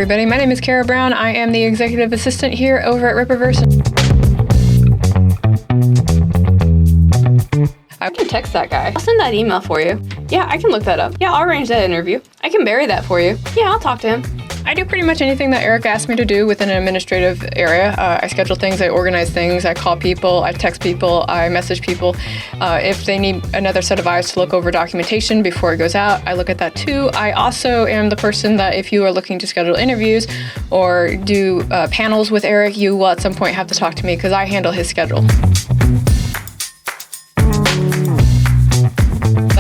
everybody, my name is Carrow Brown. I am the executive assistant here over at Rippaverse. I can text that guy. I'll send that email for you. Yeah, I can look that up. Yeah, I'll arrange that interview. I can bury that for you. Yeah, I'll talk to him. I do pretty much anything that Eric asked me to do within an administrative area. I schedule things, I organize things, I call people, I text people, I message people. If they need another set of eyes to look over documentation before it goes out, I look at that too. I also am the person that if you are looking to schedule interviews or do panels with Eric, you will at some point have to talk to me because I handle his schedule.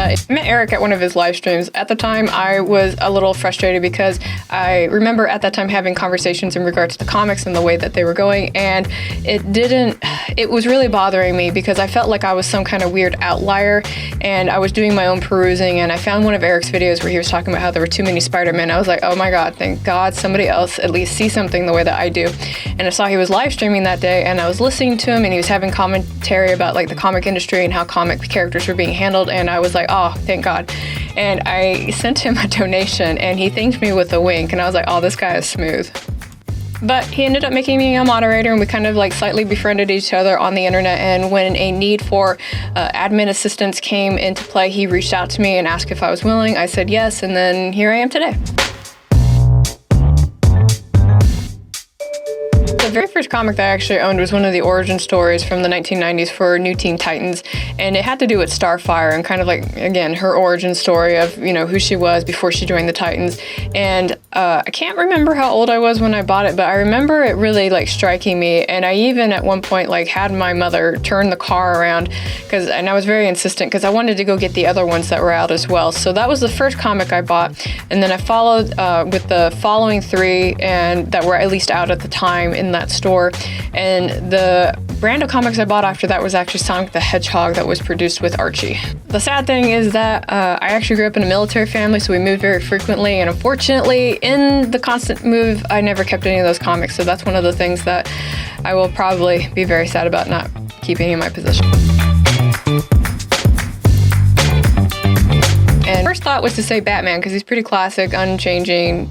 I met Eric at one of his live streams. At the time, I was a little frustrated because I remember at that time having conversations in regards to the comics and the way that they were going, and it was really bothering me because I felt like I was some kind of weird outlier, and I was doing my own perusing, and I found one of Eric's videos where he was talking about how there were too many Spider-Men. I was like, oh my God, thank God somebody else at least sees something the way that I do. And I saw he was live streaming that day, and I was listening to him, and he was having commentary about like the comic industry and how comic characters were being handled, and I was like, oh, thank God. And I sent him a donation, and he thanked me with a wink, and I was like, oh, this guy is smooth. But he ended up making me a moderator, and we kind of like slightly befriended each other on the internet, and when a need for admin assistance came into play, he reached out to me and asked if I was willing. I said yes, and then here I am today. The very first comic that I actually owned was one of the origin stories from the 1990s for New Teen Titans, and it had to do with Starfire and kind of like, again, her origin story of, you know, who she was before she joined the Titans. And I can't remember how old I was when I bought it, but I remember it really like striking me, and I even at one point like had my mother turn the car around and I was very insistent because I wanted to go get the other ones that were out as well. So that was the first comic I bought, and then I followed with the following three and that were at least out at the time in that store. And the brand of comics I bought after that was actually Sonic the Hedgehog that was produced with Archie. The sad thing is that I actually grew up in a military family, so we moved very frequently, and unfortunately in the constant move I never kept any of those comics, so that's one of the things that I will probably be very sad about not keeping in my possession. And first thought was to say Batman because he's pretty classic, unchanging,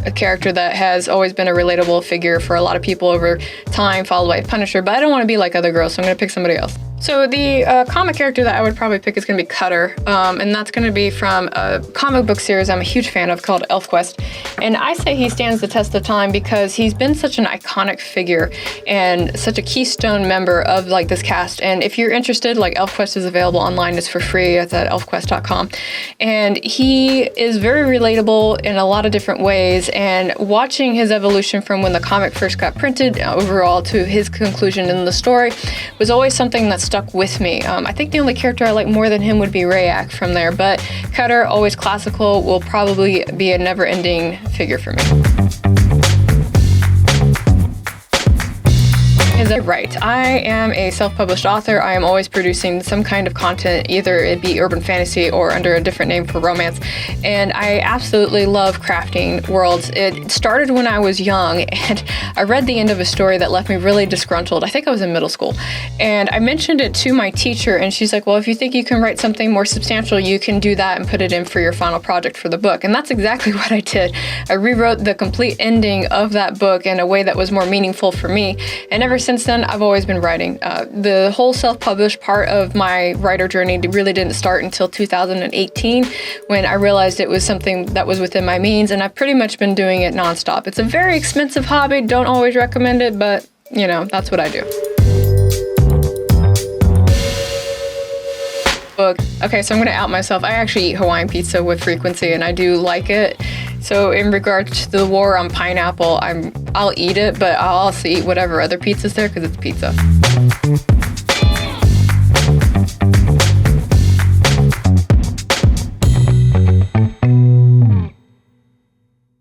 a character that has always been a relatable figure for a lot of people over time, followed by Punisher, but I don't want to be like other girls, so I'm going to pick somebody else. So the comic character that I would probably pick is going to be Cutter, and that's going to be from a comic book series I'm a huge fan of called ElfQuest. And I say he stands the test of time because he's been such an iconic figure and such a keystone member of like this cast. And if you're interested, like ElfQuest is available online, it's for free, it's at elfquest.com. And he is very relatable in a lot of different ways, and watching his evolution from when the comic first got printed overall to his conclusion in the story was always something that stuck with me. I think the only character I like more than him would be Rayak from there, but Cutter, always classical, will probably be a never-ending figure for me. Right. I am a self-published author. I am always producing some kind of content, either it be urban fantasy or under a different name for romance. And I absolutely love crafting worlds. It started when I was young, and I read the end of a story that left me really disgruntled. I think I was in middle school. And I mentioned it to my teacher, and she's like, well, if you think you can write something more substantial, you can do that and put it in for your final project for the book. And that's exactly what I did. I rewrote the complete ending of that book in a way that was more meaningful for me. And ever since then, I've always been writing. The whole self-published part of my writer journey really didn't start until 2018 when I realized it was something that was within my means, and I've pretty much been doing it nonstop. It's a very expensive hobby, don't always recommend it, but you know, that's what I do. Okay, so I'm gonna out myself. I actually eat Hawaiian pizza with frequency, and I do like it. So in regards to the war on pineapple, I'll eat it, but I'll also eat whatever other pizza's there because it's pizza.